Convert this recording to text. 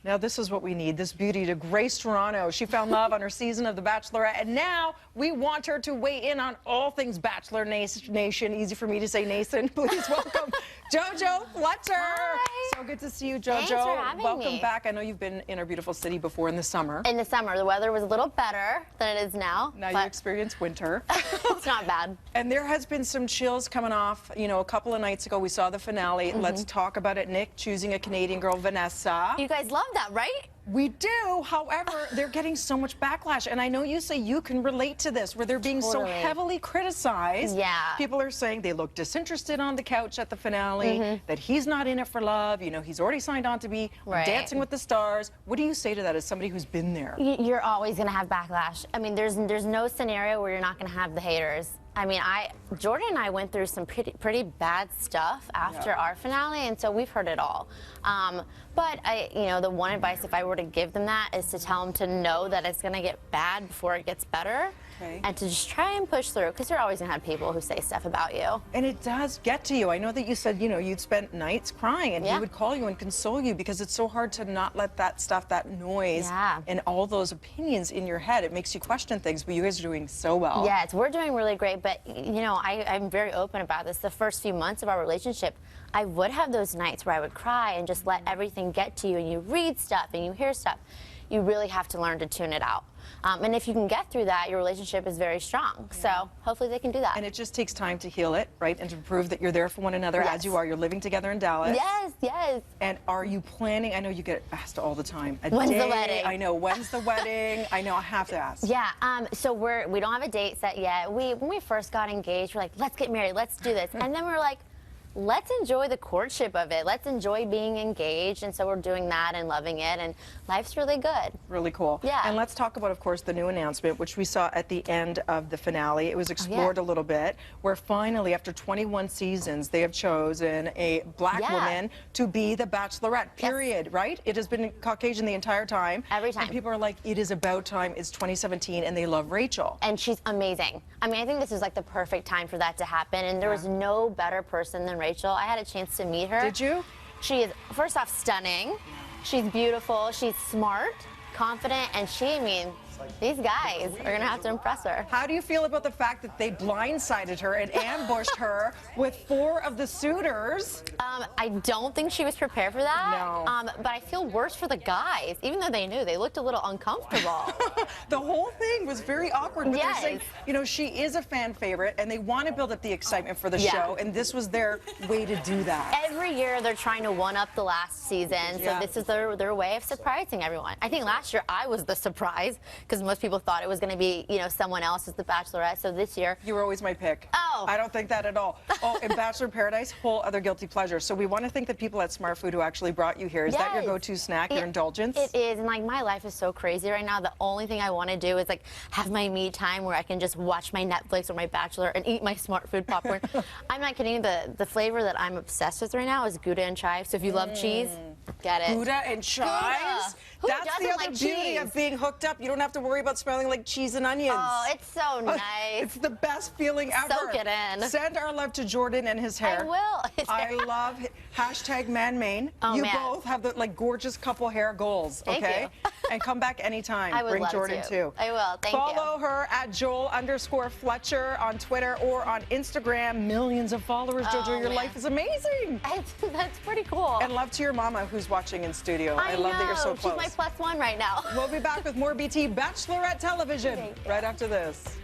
Now this is what we need, this beauty to grace Toronto. She found love on her season of The Bachelorette, and now we want her to weigh in on all things Bachelor Nation. Easy for me to say Nathan. Please welcome Jojo Fletcher. Hi. So good to see you, Jojo. Thanks for having welcome me. back. I know you've been in our beautiful city before in the summer. In the summer, the weather was a little better than it is now. Now you experience winter. It's not bad. And there has been some chills coming off. You know, a couple of nights ago we saw the finale. Let's talk about it. Nick choosing a Canadian girl, Vanessa. You guys love that, right? We do. However, they're getting so much backlash. And I know you say you can relate to this, where they're being so heavily criticized. Yeah. People are saying they look disinterested on the couch at the finale, that he's not in it for love. You know, he's already signed on to be Dancing with the Stars. What do you say to that as somebody who's been there? You're always going to have backlash. I mean, there's no scenario where you're not going to have the haters. I mean, Jordan and I went through some pretty bad stuff after our finale, and so we've heard it all. But you know, the one advice, if I were to give them that, is to tell them to know that it's going to get bad before it gets better, and to just try and push through, because you're always going to have people who say stuff about you. And it does get to you. I know that you said, you know, you'd spent nights crying, and he would call you and console you, because it's so hard to not let that stuff, that noise, and all those opinions in your head. It makes you question things, but you guys are doing so well. Yes, we're doing really great, but, you know, I'm very open about this. The first few months of our relationship, I would have those nights where I would cry and just let everything get to you, and you read stuff and you hear stuff. You really have to learn to tune it out. And if you can get through that, your relationship is very strong. So hopefully they can do that. And it just takes time to heal it, right? And to prove that you're there for one another as you are. You're living together in Dallas. Yes, yes. And are you planning? I know you get asked all the time. When's the wedding? I know. When's the wedding? I know. I have to ask. Yeah. So we don't have a date set yet. When we first got engaged, we're like, let's get married. Let's do this. And then we were like, let's enjoy the courtship of it. Let's enjoy being engaged. And so we're doing that and loving it, and life's really good. Really cool. Yeah. And let's talk about, of course, the new announcement, which we saw at the end of the finale. It was explored a little bit, where finally, after 21 seasons, they have chosen a black woman to be the Bachelorette, period, right? It has been Caucasian the entire time. Every time. And people are like, it is about time. It's 2017, and they love Rachel. And she's amazing. I mean, I think this is like the perfect time for that to happen, and there was no better person than Rachel. I had a chance to meet her. Did you? She is, first off, stunning. She's beautiful. She's smart, confident, and I mean, these guys are going to have to impress her. How do you feel about the fact that they blindsided her and ambushed her with 4 of the suitors? I don't think she was prepared for that. No. But I feel worse for the guys. Even though they knew, they looked a little uncomfortable. The whole thing was very awkward. But they're saying, you know, she is a fan favorite, and they want to build up the excitement for the show, and this was their way to do that. Every year they're trying to one-up the last season, so this is their way of surprising everyone. I think last year I was the surprise, because most people thought it was going to be, you know, someone else as the Bachelorette. So this year, you were always my pick. Oh, I don't think that at all. Oh, and Bachelor in Paradise, whole other guilty pleasure. So we want to thank the people at Smart Food who actually brought you here. Is that your go-to snack, your indulgence? It is, and like my life is so crazy right now. The only thing I want to do is like have my me time where I can just watch my Netflix or my Bachelor and eat my Smart Food popcorn. I'm not kidding. The flavor that I'm obsessed with right now is Gouda and chives. So if you love cheese, get it. Gouda and chives? Who That's the other like beauty of being hooked up. You don't have to worry about smelling like cheese and onions. Oh, it's so nice. It's the best feeling ever. Soak it in. Send our love to Jordan and his hair. I will. I love #ManMain. Oh, you both have the like gorgeous couple hair goals, okay? And come back anytime. I would Bring love Jordan to. too. I will. Thank you. Follow her at Joel_Fletcher on Twitter or on Instagram. Millions of followers, Jojo. Your life is amazing. That's pretty cool. And love to your mama who's watching in studio. I love that you're so close. She's my +1 right now. We'll be back with more BT Bachelorette television right after this.